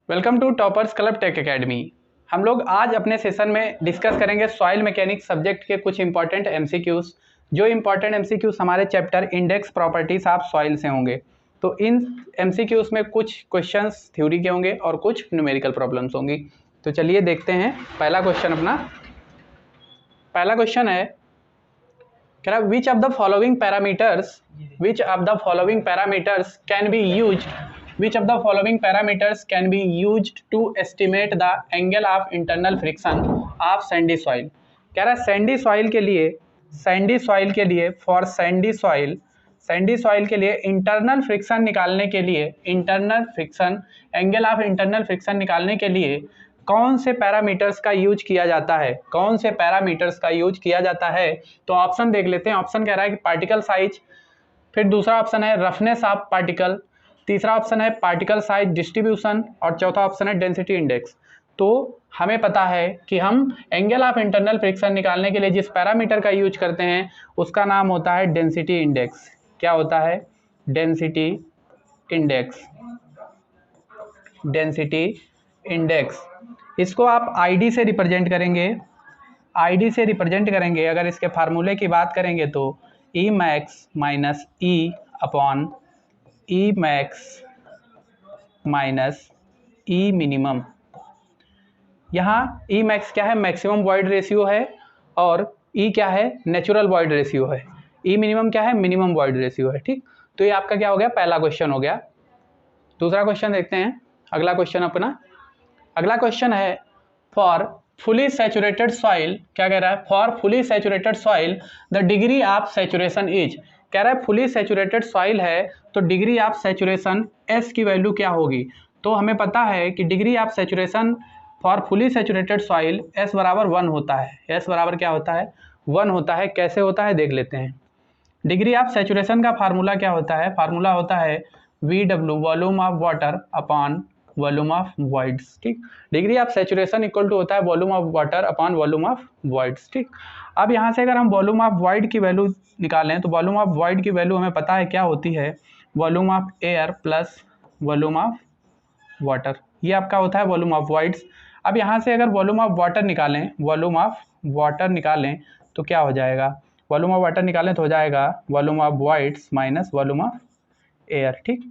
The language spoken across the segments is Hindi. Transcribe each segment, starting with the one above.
Welcome to toppers club tech academy. हम लोग आज अपने सेशन में डिस्कस करेंगे सॉइल मैकेनिक्स सब्जेक्ट के कुछ इंपॉर्टेंट एमसीक्यूज। जो इंपॉर्टेंट एमसीक्यूज हमारे chapter index properties of soil से होंगे। तो इन एमसीक्यूज में कुछ क्वेश्चंस थ्योरी के होंगे और कुछ न्यूमेरिकल प्रॉब्लम्स होंगी। तो चलिए देखते हैं पहला क्वेश्चन अपना। पहला क्वेश्चन है कह रहा विच of the following parameters can be used Which of the following parameters can be used to estimate the angle of internal friction of sandy soil? कह रहा है सैंडी सॉइल के लिए इंटरनल फ्रिक्शन निकालने के लिए एंगल ऑफ इंटरनल फ्रिक्शन निकालने के लिए कौन से पैरामीटर्स का यूज किया जाता है? तो ऑप्शन देख लेते हैं। ऑप्शन कह रहा है कि पार्टिकल साइज, फिर दूसरा ऑप्शन है रफनेस ऑफ पार्टिकल, तीसरा ऑप्शन है पार्टिकल साइज डिस्ट्रीब्यूशन और चौथा ऑप्शन है डेंसिटी इंडेक्स। तो हमें पता है कि हम एंगल ऑफ इंटरनल फ्रिक्शन निकालने के लिए जिस पैरामीटर का यूज करते हैं उसका नाम होता है डेंसिटी इंडेक्स। क्या होता है? Density index. इसको आप आईडी से रिप्रेजेंट करेंगे। अगर इसके फार्मूले की बात करेंगे तो ई मैक्स माइनस ई upon e max minus e minimum. यहाँ ई मैक्स क्या है? मैक्सिमम वॉइड रेशियो है, और ई क्या है? नेचुरल वॉइड रेशियो है। ई मिनिमम क्या है? मिनिमम वॉइड रेशियो है। ठीक, तो ये आपका क्या हो गया? पहला क्वेश्चन हो गया। दूसरा क्वेश्चन देखते हैं। अगला क्वेश्चन है फॉर फुली सैचुरेटेड सॉइल। क्या कह रहा है? For fully saturated soil the degree of saturation is. कह रहा है फुली सैचुरेटेड सॉइल है तो डिग्री ऑफ सैचुरेशन एस की वैल्यू क्या होगी? तो हमें पता है कि degree of saturation for fully saturated soil S बराबर 1 होता है। एस बराबर क्या होता है? 1 होता है। कैसे होता है देख लेते हैं। डिग्री ऑफ सैचुरेशन का फार्मूला क्या होता है? फार्मूला होता है VW volume of water upon volume of voids. ठीक, degree of saturation equal to होता है volume of water upon volume of voids. ठीक, अब यहाँ से अगर हम वॉल्यूम ऑफ वॉइड की वैल्यू निकालें तो वॉल्यूम ऑफ वॉइड की वैल्यू हमें पता है क्या होती है? Volume of air plus volume of water. ये आपका होता है वॉल्यूम ऑफ वॉइड्स। अब यहाँ से अगर वॉल्यूम ऑफ वाटर निकालें तो क्या हो जाएगा? वॉल्यूम ऑफ वाटर निकालें तो हो जाएगा volume of voids minus volume of air. ठीक,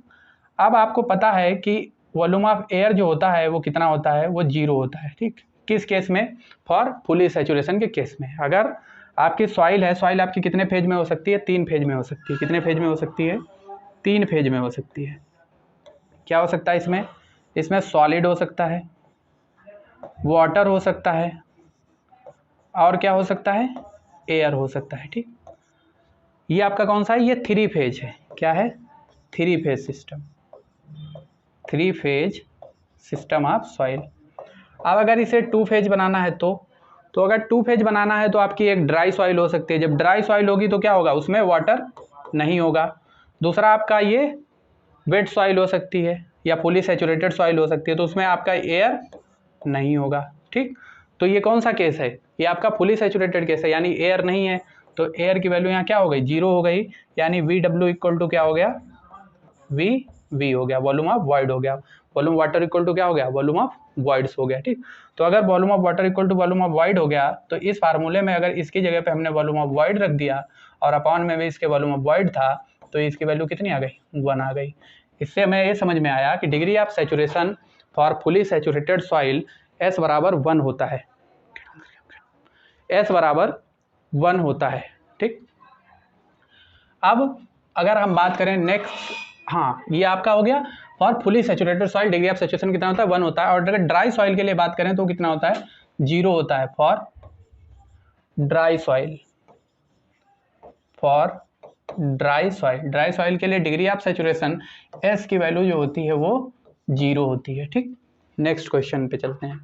अब आपको पता है कि वॉल्यूम ऑफ एयर जो होता है वो कितना होता है? वो 0 होता है। ठीक, किस केस में? फॉर फुली सैचुरेशन के केस में। अगर आपकी सॉइल है, सॉइल आपकी कितने फेज में हो सकती है? 3 फेज में हो सकती है। कितने फेज में हो सकती है? 3 फेज में हो सकती है। क्या हो सकता है इसमें? इसमें सॉलिड हो सकता है, वाटर हो सकता है, और क्या हो सकता है? एयर हो सकता है। ठीक, ये आपका कौन सा है? ये 3 फेज है। क्या है? 3 फेज सिस्टम ऑफ सॉइल। अब अगर इसे 2 फेज बनाना है तो अगर 2 फेज बनाना है तो आपकी एक ड्राई सॉइल हो सकती है। जब ड्राई सॉइल होगी तो क्या होगा? उसमें वाटर नहीं होगा। दूसरा आपका ये वेट सॉइल हो सकती है या फुली सैचुरेटेड सॉइल हो सकती है, तो उसमें आपका एयर नहीं होगा। ठीक, तो ये कौन सा केस है? ये आपका फुली सैचुरेटेड केस है, यानी एयर नहीं है। तो एयर की वैल्यू यहाँ क्या हो गई? 0 हो गई। यानी VW इक्वल टू क्या हो गया? V हो गया, वॉल्यूम ऑफ वॉइड हो गया। वॉल्यूम वाटर इक्वल टू क्या हो गया? वॉल्यूम ऑफ वॉइड्स हो गया। ठीक, तो अगर volume of water equal to volume of void हो गया तो इस फार्मूले में अगर इसकी जगह पे हमने वॉल्यूम ऑफ वॉइड रख दिया और अपॉन में भी इसके वॉल्यूम ऑफ वॉइड था तो इसकी वैल्यू कितनी आ गई? 1 आ गई। इससे हमें ये समझ में आया कि degree of saturation for fully saturated soil S बराबर 1 होता है। S बराबर 1 होता है। ठीक, अब अगर हम बात करें नेक्स्ट, हाँ ये आपका हो गया for fully saturated soil degree of saturation कितना होता है? 1 होता है। और अगर ड्राई सॉइल के लिए बात करें तो कितना होता है? 0 होता है फॉर ड्राई सॉइल के लिए डिग्री ऑफ सैचुरेशन S की वैल्यू जो होती है वो 0 होती है। ठीक, नेक्स्ट क्वेश्चन पे चलते हैं।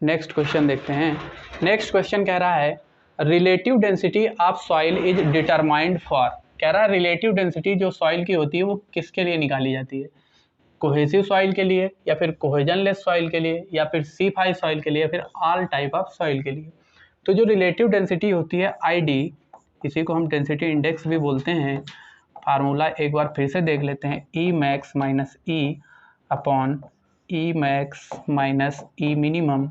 नेक्स्ट क्वेश्चन देखते हैं। नेक्स्ट क्वेश्चन कह रहा है relative density of soil is determined for. कह रहा है रिलेटिव डेंसिटी जो सॉइल की होती है वो किसके लिए निकाली जाती है? कोहेसिव सॉइल के लिए, या फिर कोहेजनलेस सॉइल के लिए, या फिर C5 सॉइल के लिए, या फिर ऑल टाइप ऑफ सॉइल के लिए। तो जो रिलेटिव डेंसिटी होती है ID, इसी को हम डेंसिटी इंडेक्स भी बोलते हैं। फार्मूला एक बार फिर से देख लेते हैं। E max minus E upon e max minus e minimum.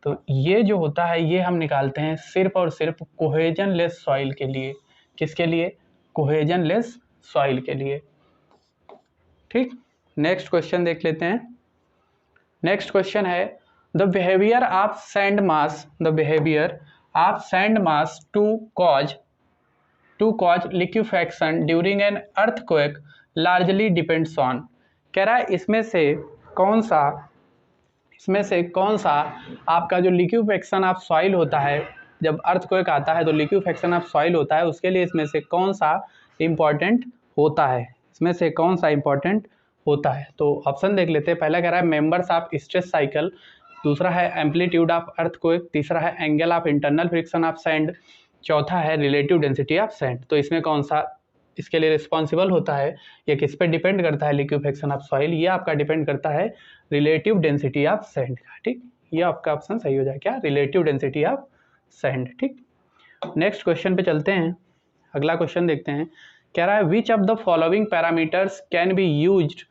तो ये जो होता है ये हम निकालते हैं सिर्फ और सिर्फ कोहेजन लेस सॉइल के लिए। किसके लिए? कोहेजन लेस सॉइल के लिए। ठीक, नेक्स्ट क्वेश्चन देख लेते हैं। नेक्स्ट क्वेश्चन है the behaviour of sand mass, the behaviour of sand mass to cause liquefaction during an earthquake largely depends on. कह रहा है इसमें से कौन सा आपका जो लिक्विफेक्शन ऑफ सॉइल होता है, जब अर्थक्वेक आता है तो लिक्विफेक्शन ऑफ सॉइल होता है, उसके लिए इसमें से कौन सा इम्पॉर्टेंट होता है, इसमें से कौन सा इम्पॉर्टेंट होता है। तो ऑप्शन देख लेते हैं। पहला कह रहा है मेंबर्स ऑफ स्ट्रेस साइकिल, दूसरा है एम्पलीट्यूड ऑफ अर्थक्वेक, तीसरा है angle of internal friction of sand, चौथा है रिलेटिव डेंसिटी ऑफ सैंड। तो इसमें कौन सा इसके लिए रिस्पॉन्सिबल होता है, ये किस पे डिपेंड करता है लिक्विफेक्शन ऑफ सॉइल? ये आपका डिपेंड करता है रिलेटिव डेंसिटी ऑफ सैंड का। ठीक, ये आपका ऑप्शन सही हो जाए क्या? Relative density of sand. ठीक, नेक्स्ट क्वेश्चन पे चलते हैं। अगला क्वेश्चन देखते हैं। कह रहा है which of the following parameters can be used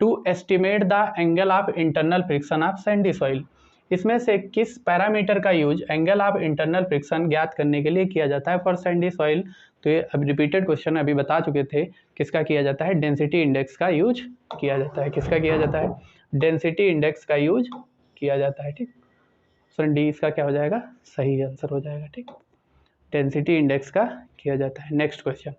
to estimate the angle of internal friction of sandy soil. इसमें से किस पैरामीटर का use angle of internal friction ज्ञात करने के लिए किया जाता है फॉर सैंडी सॉइल? तो ये अब रिपीटेड क्वेश्चन अभी बता चुके थे। किसका किया जाता है? डेंसिटी इंडेक्स का यूज किया जाता है। किसका किया जाता है? डेंसिटी इंडेक्स का यूज किया जाता है। ठीक, ऑप्शन डी इसका क्या हो जाएगा? सही आंसर हो जाएगा। ठीक, डेंसिटी इंडेक्स का किया जाता है। Next question,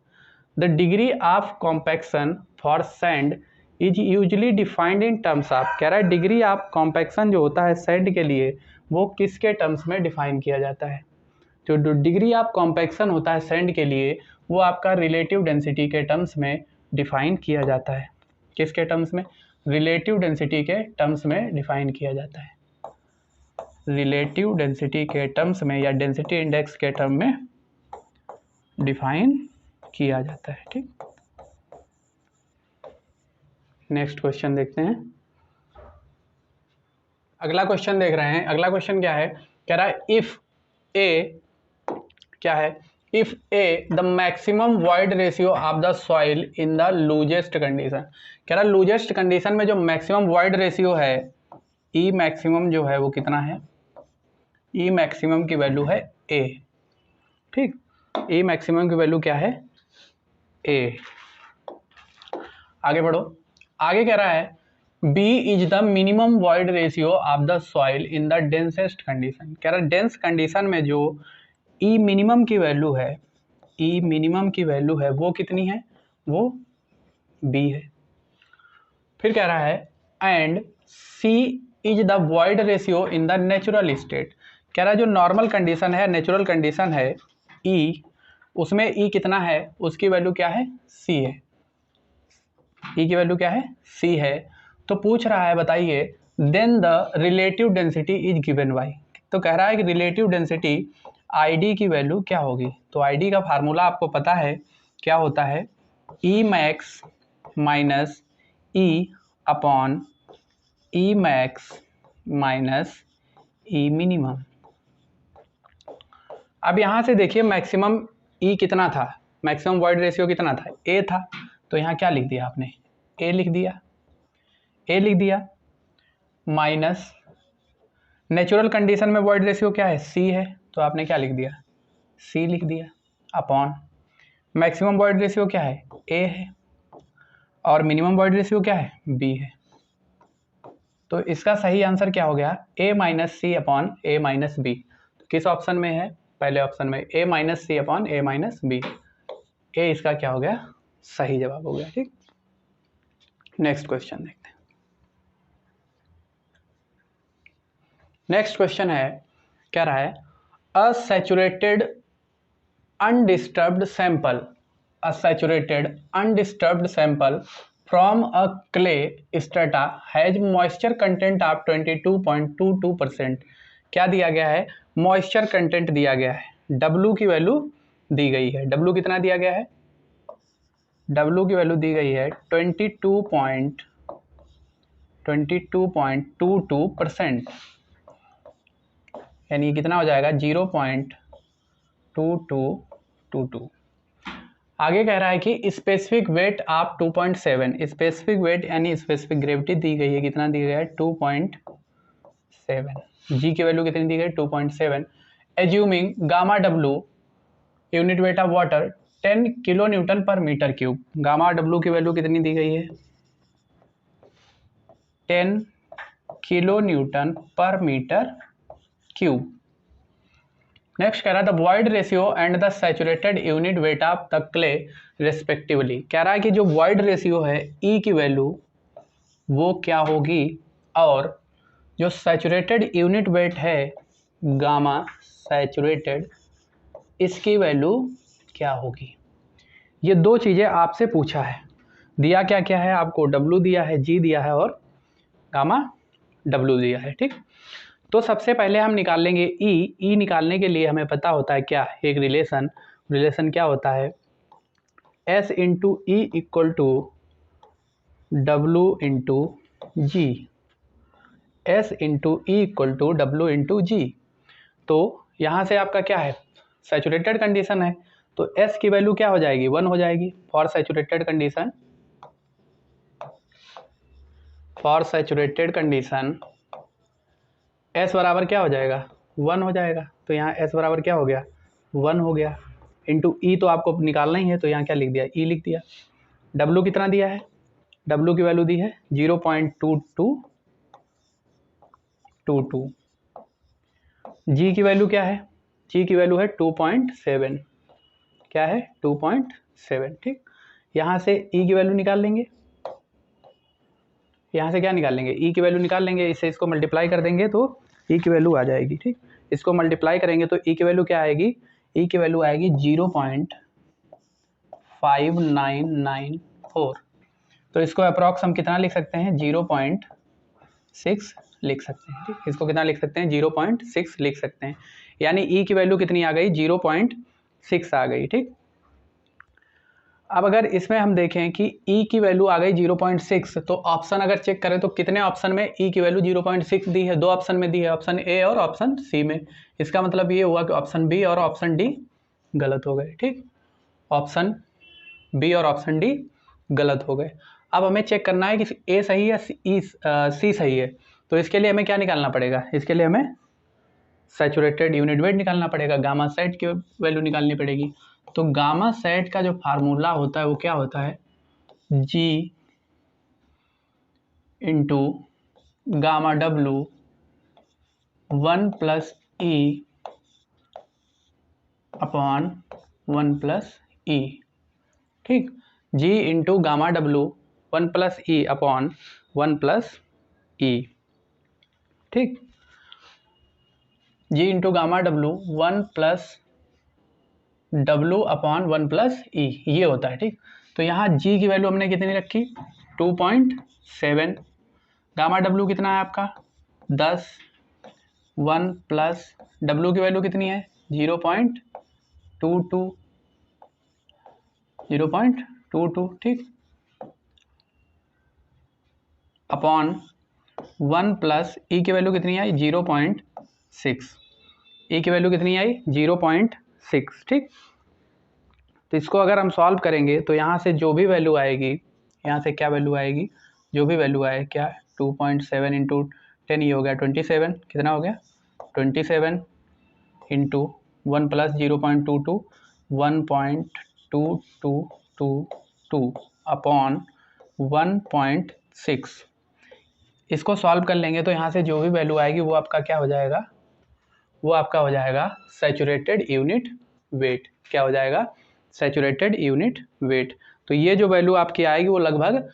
the degree of compaction for sand is usually defined in terms of. कह रहा है डिग्री ऑफ कॉम्पैक्शन जो होता है सैंड के लिए वो किसके टर्म्स में डिफाइन किया जाता है? जो डिग्री ऑफ कॉम्पैक्शन होता है सैंड के लिए वो आपका रिलेटिव डेंसिटी के टर्म्स में डिफाइन किया जाता है। किसके टर्म्स में? रिलेटिव डेंसिटी के टर्म्स में डिफाइन किया जाता है। रिलेटिव डेंसिटी के टर्म्स में या डेंसिटी इंडेक्स के टर्म में डिफाइन किया जाता है। ठीक, नेक्स्ट क्वेश्चन देखते हैं। अगला क्वेश्चन देख रहे हैं। अगला क्वेश्चन क्या है? कह रहा है इफ ए, क्या है? If A the maximum void ratio of the soil in the loosest condition. कह रहा है लूजेस्ट कंडीशन में जो मैक्सिमम वॉइड रेशियो है ई मैक्सिमम जो है वो कितना है? ई मैक्सिमम की वैल्यू है ए। ठीक, ई मैक्सिमम की वैल्यू क्या है? ए। आगे बढ़ो। आगे कह रहा है B is the minimum void ratio of the soil in the densest condition. कह रहा है डेंस कंडीशन में जो ई मिनिमम की वैल्यू है, ई मिनिमम की वैल्यू है वो कितनी है? वो बी है। फिर कह रहा है and C is the void ratio in the natural state. कह रहा है जो नॉर्मल कंडीशन है, नेचुरल कंडीशन है ई, उसमें ई कितना है? उसकी वैल्यू क्या है? सी है। ई की वैल्यू क्या है? सी है। तो पूछ रहा है बताइए then the relative density is given by. तो कह रहा है कि रिलेटिव डेंसिटी आईडी की वैल्यू क्या होगी? तो आईडी का फार्मूला आपको पता है क्या होता है? ई मैक्स माइनस ई upon e max minus e minimum. अब यहाँ से देखिए मैक्सिमम ई कितना था? मैक्सिमम वॉइड रेशियो कितना था? ए था। तो यहाँ क्या लिख दिया आपने? ए लिख दिया। ए लिख दिया माइनस नेचुरल कंडीशन में वॉइड रेशियो क्या है? सी है। तो आपने क्या लिख दिया? सी लिख दिया अपॉन मैक्सिमम वॉइड रेशियो क्या है? ए है और मिनिमम वॉइड रेशियो क्या है? बी है। तो इसका सही आंसर क्या हो गया? ए माइनस सी अपॉन ए माइनस बी। तो किस ऑप्शन में है? पहले ऑप्शन में ए माइनस सी अपॉन ए माइनस बी। ए इसका क्या हो गया? सही जवाब हो गया। ठीक, नेक्स्ट क्वेश्चन देखते हैं। नेक्स्ट क्वेश्चन है, कह रहा है अ saturated undisturbed sample, a saturated undisturbed sample from a clay strata has moisture content of 22.22%। क्या दिया गया है? मॉइस्चर कंटेंट दिया गया है। डब्लू की वैल्यू दी गई है। डब्लू कितना दिया गया है? डब्लू की वैल्यू दी गई है 22.22%, यानी कितना हो जाएगा? 0.2222। आगे कह रहा है कि स्पेसिफिक वेट आप 2.7, स्पेसिफिक वेट यानी स्पेसिफिक ग्रेविटी दी गई है, कितना दी गया है 2.7, जी की वैल्यू कितनी दी गई 2.7, assuming gamma W unit weight of water 10 kilo Newton पर मीटर क्यूब, गामा डब्ल्यू की वैल्यू कितनी दी गई है 10 किलो न्यूटन पर मीटर क्यूब। नेक्स्ट कह रहा है the void ratio and the saturated unit weight of the clay respectively, कह रहा है कि जो वॉइड रेशियो है ई की वैल्यू वो क्या होगी और जो सैचुरेटेड यूनिट वेट है गामा सैचुरेटेड इसकी वैल्यू क्या होगी। ये दो चीज़ें आपसे पूछा है, दिया क्या क्या है आपको, डब्ल्यू दिया है, जी दिया है और गामा डब्ल्यू दिया है। ठीक, तो सबसे पहले हम निकाल लेंगे ई निकालने के लिए हमें पता होता है क्या, एक रिलेशन क्या होता है S into e equal to डब्ल्यू into g, S into e equal to डब्ल्यू इंटू जी। तो यहाँ से आपका क्या है सैचुरेटेड कंडीशन है तो S की वैल्यू क्या हो जाएगी 1 हो जाएगी फॉर सैचुरेटेड कंडीशन, S बराबर क्या हो जाएगा 1 हो जाएगा, तो यहाँ S बराबर क्या हो गया 1 हो गया, इंटू ई तो आपको निकालना ही है तो यहाँ क्या लिख दिया ई लिख दिया। W कितना दिया है, W की वैल्यू दी है 0.2222, G की वैल्यू क्या है, G की वैल्यू है 2.7, क्या है 2.7। ठीक, यहाँ से E की वैल्यू निकाल लेंगे, यहाँ से क्या निकाल लेंगे ई की वैल्यू निकाल लेंगे, इससे इसको मल्टीप्लाई कर देंगे तो ई की वैल्यू आ जाएगी। ठीक, इसको मल्टीप्लाई करेंगे तो ई की वैल्यू क्या आएगी, ई की वैल्यू आएगी 0.5994, तो इसको अप्रॉक्स हम कितना लिख सकते हैं 0.6 लिख सकते हैं। ठीक, इसको कितना लिख सकते हैं 0.6 लिख सकते हैं, यानी ई की वैल्यू कितनी आ गई 0.6 आ गई। ठीक, अब अगर इसमें हम देखें कि E की वैल्यू आ गई 0.6 तो ऑप्शन अगर चेक करें तो कितने ऑप्शन में E की वैल्यू 0.6 दी है, दो ऑप्शन में दी है, ऑप्शन ए और ऑप्शन सी में। इसका मतलब ये हुआ कि ऑप्शन बी और ऑप्शन डी गलत हो गए। ठीक, ऑप्शन बी और ऑप्शन डी गलत हो गए। अब हमें चेक करना है कि ए सही है सी सही है, तो इसके लिए हमें क्या निकालना पड़ेगा, इसके लिए हमें सैचुरेटेड यूनिट वेट निकालना पड़ेगा, गामा सेट की वैल्यू निकालनी पड़ेगी। तो गामा सेट का जो फार्मूला होता है वो क्या होता है G इंटू गामा डब्लू 1 प्लस ई अपॉन 1 प्लस ई। ठीक, G इंटू गामा डब्लू 1 प्लस ई अपॉन 1 प्लस ई। ठीक, G इंटू गामा डब्लू 1 plus W upon 1 plus e, ये होता है। ठीक, तो यहाँ G की वैल्यू हमने कितनी रखी 2.7, गामा W कितना है आपका 10, 1 प्लस W की वैल्यू कितनी है 0.22। ठीक, अपॉन 1 प्लस ई की वैल्यू कितनी आई 0.6, ई की वैल्यू कितनी आई 0.6। ठीक, तो इसको अगर हम सॉल्व करेंगे तो यहाँ से जो भी वैल्यू आएगी, यहाँ से क्या वैल्यू आएगी, जो भी वैल्यू आए क्या 2.7 इंटू 10 ये हो गया 27, कितना हो गया 27 इंटू 1 प्लस 0.22 1.2222 अपॉन 1.6। इसको सॉल्व कर लेंगे तो यहाँ से जो भी वैल्यू आएगी वो आपका क्या हो जाएगा, वो आपका हो जाएगा सैचुरेटेड यूनिट वेट। क्या हो जाएगा सैचुरेटेड यूनिट वेट। तो ये जो वैल्यू आपकी आएगी वो लगभग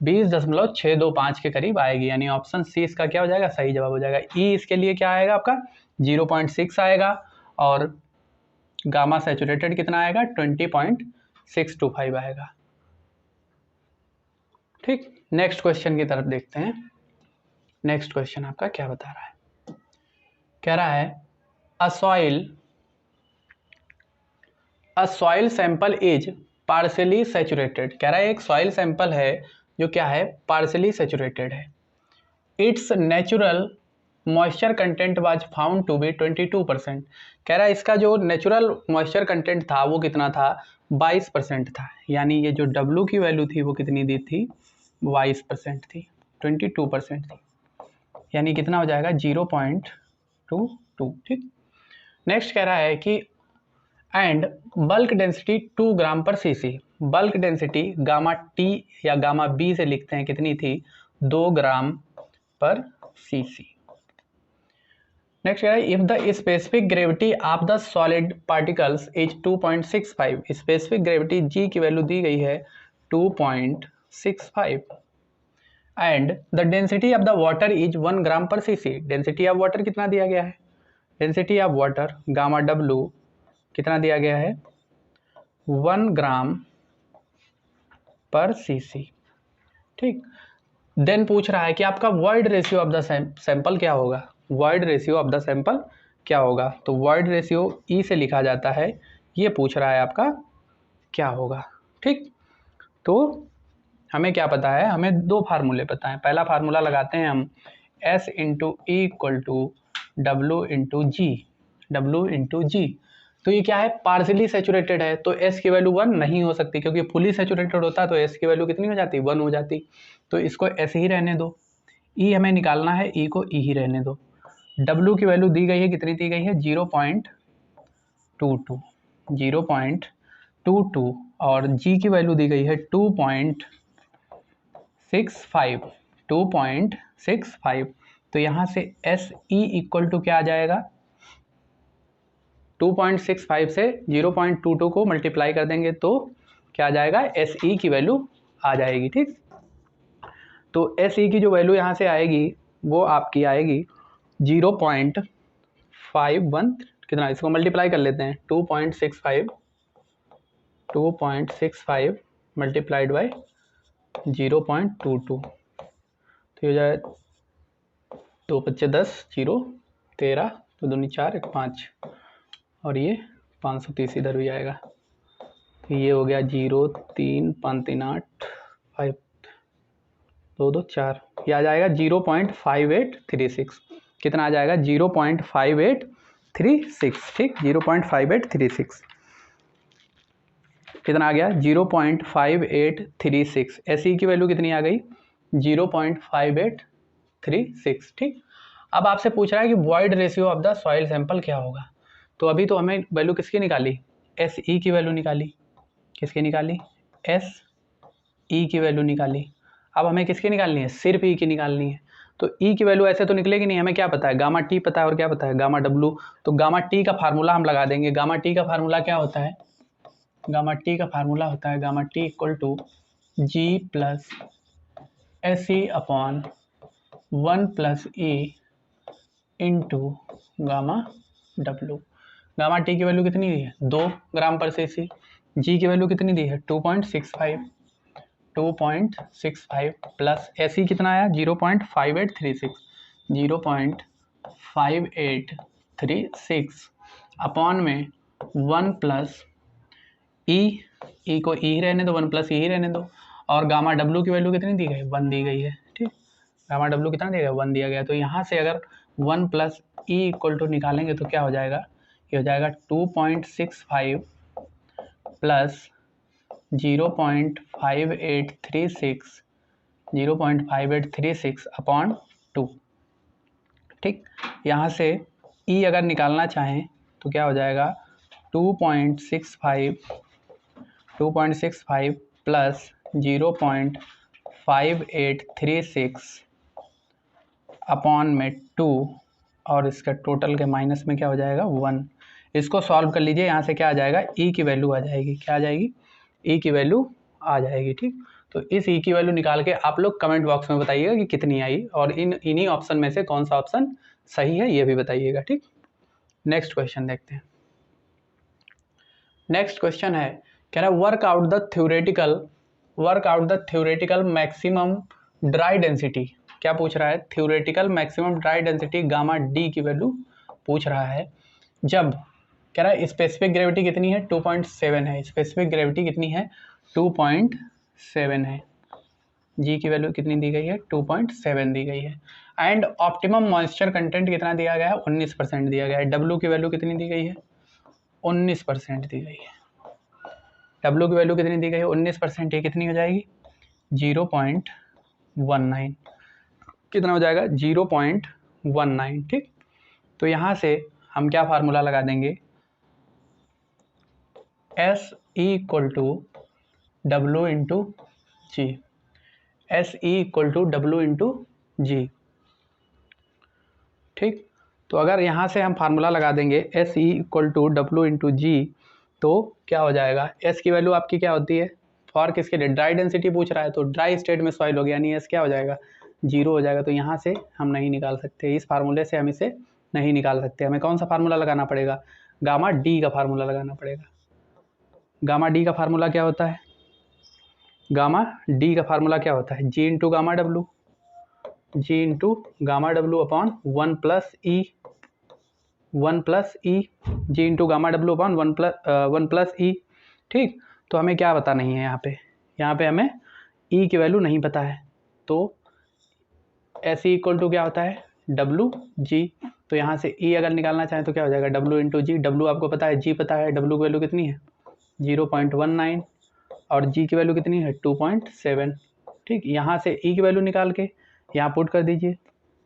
20.625 के करीब आएगी, यानी ऑप्शन सी इसका क्या हो जाएगा सही जवाब हो जाएगा। ई इसके लिए क्या आएगा आपका 0.6 आएगा और गामा सैचुरेटेड कितना आएगा 20.625 आएगा। ठीक, नेक्स्ट क्वेश्चन की तरफ देखते हैं। नेक्स्ट क्वेश्चन आपका क्या बता रहा है, कह रहा है a soil sample is partially saturated, कह रहा है एक सॉइल सैंपल है जो क्या है पार्शियली सैचुरेटेड है। Its natural moisture content was found to be 22%। कह रहा है इसका जो नेचुरल मॉइस्चर कंटेंट था वो कितना था, 22% था। यानी ये जो W की वैल्यू थी वो कितनी दी थी, 22% थी, 22% थी। यानी कितना हो जाएगा 0.22। ठीक। नेक्स्ट कह रहा है कि and bulk density 2 gram per CC. Bulk density gamma T या गामा बी से लिखते हैं कितनी थी, 2 ग्राम पर सीसी। नेक्स्ट कह रहा है if the specific gravity of the solid particles is 2.65। Specific gravity g की वैल्यू दी गई है 2.65 and the density of the water is 1 gram per cc. Density of water कितना दिया गया है, डेंसिटी ऑफ वाटर गामा डब्लू कितना दिया गया है, 1 ग्राम पर सीसी। ठीक। देन पूछ रहा है कि आपका void ratio of the sample क्या होगा, void ratio of the sample क्या होगा। तो वॉइड रेशियो ई से लिखा जाता है, ये पूछ रहा है आपका क्या होगा। ठीक। तो हमें क्या पता है, हमें दो फार्मूले पता है। पहला फार्मूला लगाते हैं हम S into e equal to डब्ल्यू इंटू जी, डब्ल्यू इंटू जी। तो ये क्या है, पार्शियली सेचुरेटेड है तो S की वैल्यू 1 नहीं हो सकती, क्योंकि फुली सेचुरेटेड होता तो S की वैल्यू कितनी हो जाती, 1 हो जाती। तो इसको ऐसे ही रहने दो, E हमें निकालना है, E को E ही रहने दो। W की वैल्यू दी गई है, कितनी दी गई है 0.22, 0.22 और G की वैल्यू दी गई है 2.65, 2.65। तो यहाँ से SE इक्वल टू क्या आ जाएगा, 2.65 से 0.22 को मल्टीप्लाई कर देंगे तो क्या आ जाएगा, SE की वैल्यू आ जाएगी। ठीक। तो SE की जो वैल्यू यहाँ से आएगी वो आपकी आएगी 0.51, कितना, इसको मल्टीप्लाई कर लेते हैं, 2.65 मल्टीप्लाइड बाई 0.22। तो ये हो जाए 2 × 10, 0, 13, 2 दूनी 4, 1 5 और ये 530 इधर भी आएगा। तो ये हो गया 0, 3, 5, 3, 8, 5, 2, 2, 4, ये आ जाएगा 0.5836। कितना आ जाएगा 0.5836। ठीक, 0.5836 कितना आ गया 0.5836। SE की वैल्यू कितनी आ गई 0.5836। ठीक। अब आपसे पूछ रहा है कि void ratio of the soil sample क्या होगा। तो अभी तो हमें वैल्यू किसकी निकाली, SE की वैल्यू निकाली, किसकी निकाली, SE की वैल्यू निकाली। अब हमें किसकी निकालनी है, सिर्फ E की निकालनी है। तो E की वैल्यू ऐसे तो निकलेगी नहीं, हमें क्या पता है, गामा T पता है और क्या पता है, गामा W। तो गामा T का फार्मूला हम लगा देंगे। गामा T का फार्मूला क्या होता है, गामा T का फार्मूला होता है gamma T equal to G plus SE upon 1 plus E into gamma W। Gamma T की वैल्यू कितनी दी है, 2 ग्राम पर सीसी। G की वैल्यू कितनी दी है 2.65 प्लस SE कितना आया 0.5836, 0.5836 अपॉन में 1 प्लस ई को ई रहने दो, 1 प्लस ई रहने दो। और गामा डब्ल्यू की वैल्यू कितनी दी गई, 1 दी गई है। ठीक, गामा डब्ल्यू कितना दिया गया, 1 दिया गया। तो यहाँ से अगर 1 प्लस ई इक्वल टू निकालेंगे तो क्या हो जाएगा, ये हो जाएगा 2.65 प्लस 0.5836 अपॉन 2। ठीक, यहाँ से ई अगर निकालना चाहें तो क्या हो जाएगा 2.65 प्लस 0.5836 अपॉन में 2 और इसका टोटल के माइनस में क्या हो जाएगा 1। इसको सॉल्व कर लीजिए, यहाँ से क्या आ जाएगा, ई की वैल्यू आ जाएगी, क्या आ जाएगी, ई की वैल्यू आ जाएगी। ठीक, तो इस ई की वैल्यू निकाल के आप लोग कमेंट बॉक्स में बताइएगा कि कितनी आई और इन्हीं ऑप्शन में से कौन सा ऑप्शन सही है ये भी बताइएगा। ठीक, नेक्स्ट क्वेश्चन देखते हैं। नेक्स्ट क्वेश्चन है, कह रहा है work out the theoretical maximum dry density. क्या पूछ रहा है, theoretical maximum dry density gamma D की वैल्यू पूछ रहा है। जब कह रहा है स्पेसिफिक ग्रेविटी कितनी है 2.7 है, स्पेसिफिक ग्रेविटी कितनी है 2.7 है। जी की वैल्यू कितनी दी गई है, 2.7 दी गई है। एंड ऑप्टिमम मॉइस्चर कंटेंट कितना दिया गया है, 19% दिया गया है। डब्ल्यू की वैल्यू कितनी दी गई है, 19% दी गई है। डब्ल्यू की वैल्यू कितनी दी गई है, 19%। ये कितनी हो जाएगी, 0.19। कितना हो जाएगा, 0.19। ठीक, तो यहाँ से हम क्या फार्मूला लगा देंगे, एस इक्वल टू डब्ल्यू into g, s equal to डब्ल्यू इंटू जी। ठीक, तो अगर यहाँ से हम फार्मूला लगा देंगे एस इक्वल टू डब्ल्यू इंटू जी, तो क्या हो जाएगा, एस की वैल्यू आपकी क्या होती है, फॉर किसके लिए, ड्राई डेंसिटी पूछ रहा है, तो ड्राई स्टेट में सॉइल हो गया, यानी एस क्या हो जाएगा, 0 हो जाएगा। तो यहाँ से हम नहीं निकाल सकते, इस फार्मूले से हम इसे नहीं निकाल सकते। हमें कौन सा फार्मूला लगाना पड़ेगा, गामा डी का फार्मूला लगाना पड़ेगा। गामा डी का फार्मूला क्या होता है, गामा डी का फार्मूला क्या होता है, G into gamma W, G into gamma W upon 1 plus E, 1 plus E, G into gamma W upon 1 plus ई। ठीक, तो हमें क्या पता नहीं है यहाँ पे हमें ई की वैल्यू नहीं पता है, तो एस इक्वल टू क्या होता है, डब्ल्यू जी। तो यहाँ से ई अगर निकालना चाहें तो क्या हो जाएगा, डब्ल्यू इंटू जी। डब्ल्यू आपको पता है, जी पता है, डब्ल्यू की वैल्यू कितनी है, 0.19, और जी की वैल्यू कितनी है, 2.7। ठीक, यहाँ से ई की वैल्यू निकाल के यहाँ पुट कर दीजिए,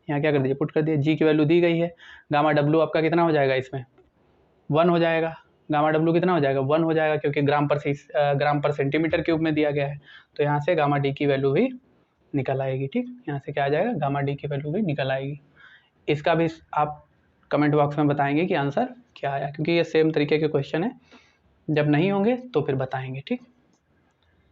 यहाँ क्या कर दीजिए, पुट कर दिए। जी की वैल्यू दी गई है, गामा डब्ल्यू आपका कितना हो जाएगा, इसमें 1 हो जाएगा। गामा डब्ल्यू कितना हो जाएगा, 1 हो जाएगा, क्योंकि ग्राम पर सेंटीमीटर क्यूब में दिया गया है। तो यहाँ से गामा डी की वैल्यू भी निकल आएगी। ठीक, यहाँ से क्या आ जाएगा, गामा डी की वैल्यू भी निकल आएगी। इसका भी आप कमेंट बॉक्स में बताएंगे कि आंसर क्या आया, क्योंकि ये सेम तरीके के क्वेश्चन है, जब नहीं होंगे तो फिर बताएंगे। ठीक,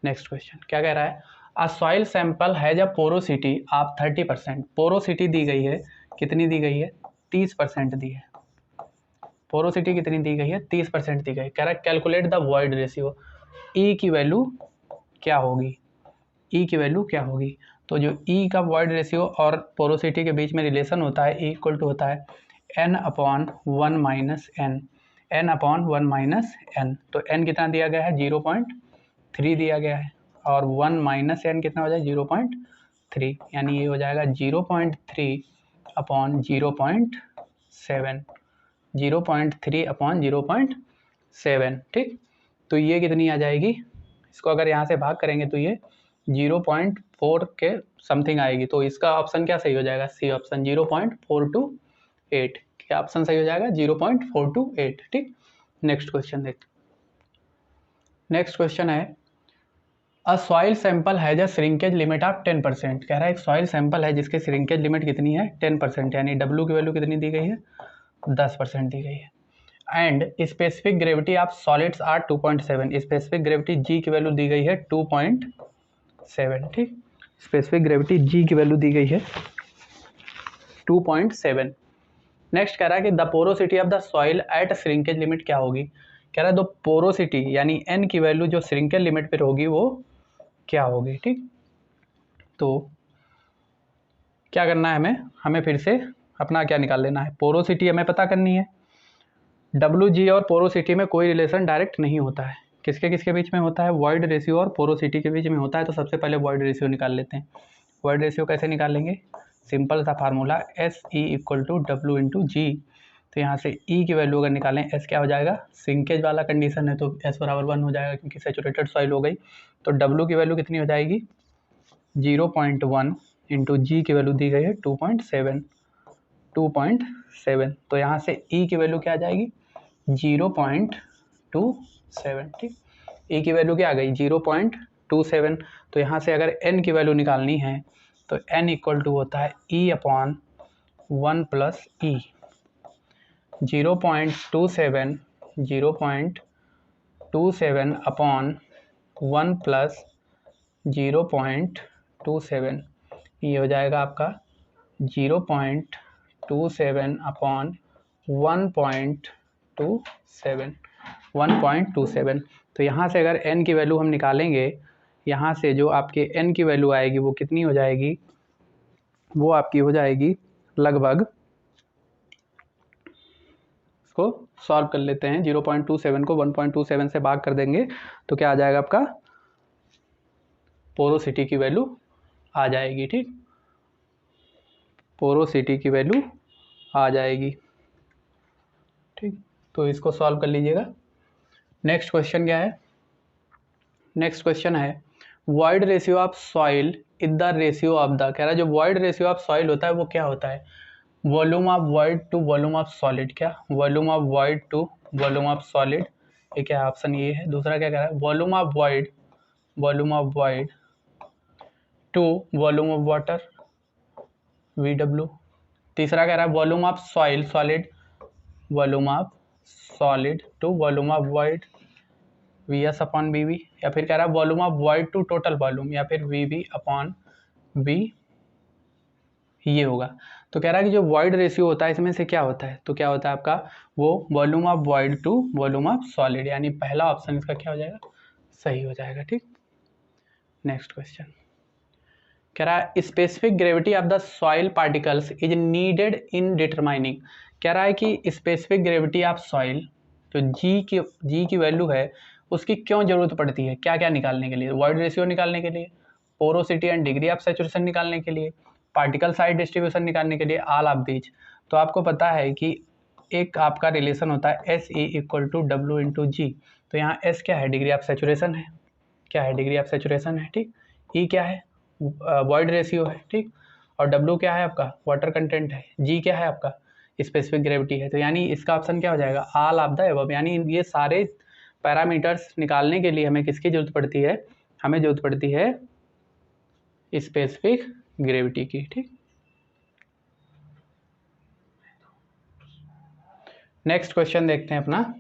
नेक्स्ट क्वेश्चन क्या कह रहा है, a soil sample has a porosity of 30%। Porosity दी गई है, कितनी दी गई है, 30% दी है। पोरोसिटी कितनी दी गई है, 30% दी गई। कह रहा है कैलकुलेट द वॉइड रेशियो, ई की वैल्यू क्या होगी, ई की वैल्यू क्या होगी। तो जो ई का वॉइड रेशियो और पोरोसिटी के बीच में रिलेशन होता है, ई इक्वल टू होता है n upon 1 minus N, n upon 1 minus N. तो n कितना दिया गया है, 0.3 दिया गया है, और 1 माइनस एन कितना हो जाएगा, 0.3, यानी ये हो जाएगा 0.3 अपॉन 0.7, 0.3 अपॉन 0.7। ठीक, तो ये कितनी आ जाएगी, इसको अगर यहाँ से भाग करेंगे तो ये 0.4 के समथिंग आएगी। तो इसका ऑप्शन क्या सही हो जाएगा, सी ऑप्शन, 0.428। क्या ऑप्शन सही हो जाएगा, 0.428। ठीक, नेक्स्ट क्वेश्चन देखते। नेक्स्ट क्वेश्चन है, a soil sample has a shrinkage limit of 10%। कह रहा है एक सॉइल सैंपल है जिसके श्रिंकेज लिमिट कितनी है, 10%, यानी डब्ल्यू की वैल्यू कितनी दी गई है, 10% दी गई है। And specific gravity of solids are 2.7। Specific gravity g की वैल्यू दी गई है 2.7। ठीक, स्पेसिफिक ग्रेविटी जी की वैल्यू दी गई है 2.7। नेक्स्ट कह रहा है कि the porosity of the soil eight shrinkage limit क्या होगी। कह रहा है दो पोरोसिटी यानी एन की वैल्यू जो श्रिंकेज लिमिट पर होगी वो क्या होगी। ठीक, तो क्या करना है हमें फिर से अपना क्या निकाल लेना है, पोरोसिटी हमें पता करनी है। डब्ल्यू जी और पोरोसिटी में कोई रिलेशन डायरेक्ट नहीं होता है, किसके किसके बीच में होता है, वॉइड रेशियो और पोरोसिटी के बीच में होता है। तो सबसे पहले वॉइड रेशियो निकाल लेते हैं। वॉइड रेशियो कैसे निकालेंगे, सिंपल सा formula, s e equal to डब्ल्यू इंटू जी। तो यहाँ से ई की वैल्यू अगर निकालें, एस क्या हो जाएगा, सिंकेज वाला कंडीशन है तो एस बराबर 1 हो जाएगा, क्योंकि सैचुरेटेड सॉइल हो गई। तो डब्ल्यू की वैल्यू कितनी हो जाएगी, 0.1 इंटू जी की वैल्यू दी गई है 2.7। तो यहाँ से ई की वैल्यू क्या आ जाएगी, 0.27। ठीक, ई की वैल्यू क्या आ गई, 0.27। तो यहाँ से अगर एन की वैल्यू निकालनी है तो एन इक्वल टू होता है ई अपॉन 1 प्लस ई। 0.27 अपॉन 1 प्लस 0.27, ये हो जाएगा आपका 0.27 अपॉन 1.27। तो यहाँ से अगर n की वैल्यू हम निकालेंगे, यहाँ से जो आपके n की वैल्यू आएगी वो कितनी हो जाएगी, वो आपकी हो जाएगी लगभग, इसको सॉल्व कर लेते हैं। 0.27 को 1.27 से भाग कर देंगे तो क्या आ जाएगा आपका, पोरोसिटी की वैल्यू आ जाएगी। ठीक, पोरोसिटी की वैल्यू आ जाएगी। ठीक, तो इसको सॉल्व कर लीजिएगा। नेक्स्ट क्वेश्चन क्या है? नेक्स्ट क्वेश्चन है void ratio of soil is the ratio of the, कह रहा है जो वॉइड रेशियो ऑफ सॉइल होता है वो क्या होता है? Volume of void to volume of solid. क्या? Volume of void to volume of solid, ये क्या है? ऑप्शन ये है। दूसरा क्या कह रहा है? Volume of void to volume of water, VW। तीसरा कह रहा है volume of soil solid, volume of solid to volume of void, VS upon VB। या फिर कह रहा है volume of void to total volume, या फिर VB अपॉन V, ये होगा। तो कह रहा है कि जो वॉइड रेशियो होता है इसमें से क्या होता है? तो क्या होता है आपका? वो volume of void to volume of solid, यानी पहला ऑप्शन इसका क्या हो जाएगा? सही हो जाएगा। ठीक, नेक्स्ट क्वेश्चन कह रहा है specific gravity of the soil particles is needed in determining. कह रहा है कि स्पेसिफिक ग्रेविटी ऑफ सॉइल, जो जी की वैल्यू है उसकी क्यों जरूरत पड़ती है? क्या क्या निकालने के लिए? वॉइड रेशियो निकालने के लिए, porosity and degree of saturation निकालने के लिए, पार्टिकल साइज डिस्ट्रीब्यूशन निकालने के लिए, ऑल ऑफ दीज। तो आपको पता है कि एक आपका रिलेशन होता है SE equal to W into g. तो यहाँ S क्या है? डिग्री ऑफ सैचुरेशन है। क्या है? डिग्री ऑफ सैचुरेशन है। ठीक, E क्या है? वॉइड रेशियो है। ठीक, और W क्या है आपका? वाटर कंटेंट है। G क्या है आपका? स्पेसिफिक ग्रेविटी है। तो यानी इसका ऑप्शन क्या हो जाएगा? All of the above. यानी ये सारे पैरामीटर्स निकालने के लिए हमें किसकी जरूरत पड़ती है? हमें जरूरत पड़ती है स्पेसिफिक ग्रेविटी की। ठीक, नेक्स्ट क्वेश्चन देखते हैं अपना।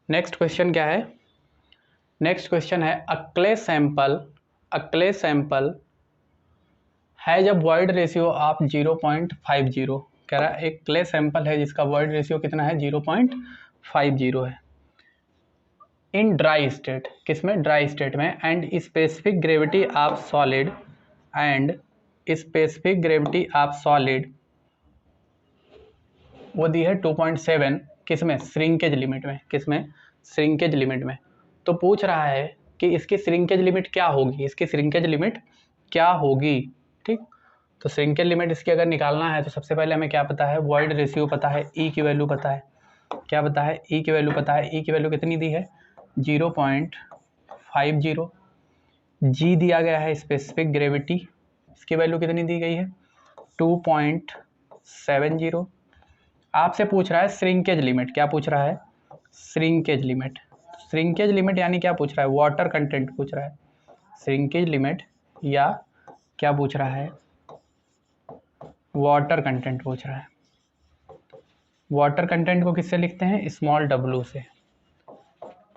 नेक्स्ट क्वेश्चन क्या है? नेक्स्ट क्वेश्चन है अ क्ले सैंपल है जब वॉइड रेशियो ऑफ 0.50। कह रहा है एक क्ले सैंपल है जिसका वॉइड रेशियो कितना है? 0.50 है। इन ड्राई स्टेट, किसमें? ड्राई स्टेट में। And specific gravity of solid वो दी है 2.7, किसमें? श्रिंकेज लिमिट में। किसमें? श्रिंकेज लिमिट में। तो पूछ रहा है कि इसकी श्रिंकेज लिमिट क्या होगी? इसकी श्रिंकेज लिमिट क्या होगी? ठीक, तो श्रिंकेज लिमिट इसकी अगर निकालना है तो सबसे पहले हमें क्या पता है? वॉइड रेशियो पता है, E की वैल्यू पता है। क्या पता है? E की वैल्यू पता है। E की वैल्यू कितनी दी है? 0.50। G दिया गया है स्पेसिफिक ग्रेविटी, इसकी वैल्यू कितनी दी गई है? 2.70। आपसे पूछ रहा है श्रिंकेज लिमिट। क्या पूछ रहा है? Shrinkage limit. श्रिंकेज लिमिट यानी क्या पूछ रहा है? वाटर कंटेंट पूछ रहा है। श्रिंकेज लिमिट या क्या पूछ रहा है? वाटर कंटेंट पूछ रहा है। वाटर कंटेंट को किससे लिखते हैं? स्मॉल w से।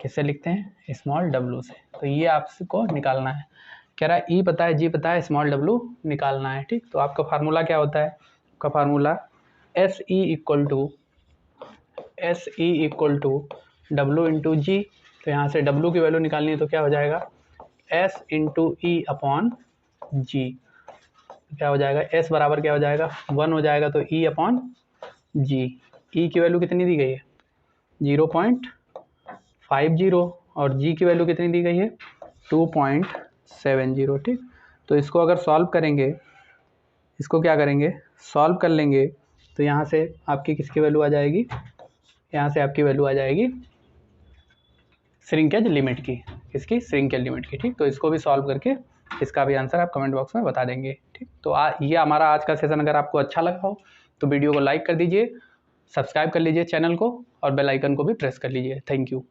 किससे लिखते हैं? स्मॉल w से। तो ये आपको निकालना है। कह रहा है E पता है, G पता है, स्मॉल w निकालना है। ठीक, तो आपका फार्मूला क्या होता है? आपका formula SE equal to W into g. तो यहाँ से W की वैल्यू निकालनी है तो क्या हो जाएगा? S इंटू E अपॉन जी। क्या हो जाएगा? S बराबर क्या हो जाएगा? 1 हो जाएगा। तो E अपॉन जी। E की वैल्यू कितनी दी गई है? 0.50 और G की वैल्यू कितनी दी गई है? 2.70। ठीक, तो इसको अगर सॉल्व करेंगे, इसको क्या करेंगे? सॉल्व कर लेंगे तो यहाँ से आपकी किसकी वैल्यू आ जाएगी? यहाँ से आपकी वैल्यू आ जाएगी श्रिंकेज लिमिट की। किसकी? श्रिंकेज लिमिट की। ठीक, तो इसको भी सॉल्व करके इसका भी आंसर आप कमेंट बॉक्स में बता देंगे। ठीक, तो ये हमारा आज का सेशन अगर आपको अच्छा लगा हो तो वीडियो को लाइक कर दीजिए, सब्सक्राइब कर लीजिए चैनल को और बेल आइकन को भी प्रेस कर लीजिए। Thank you.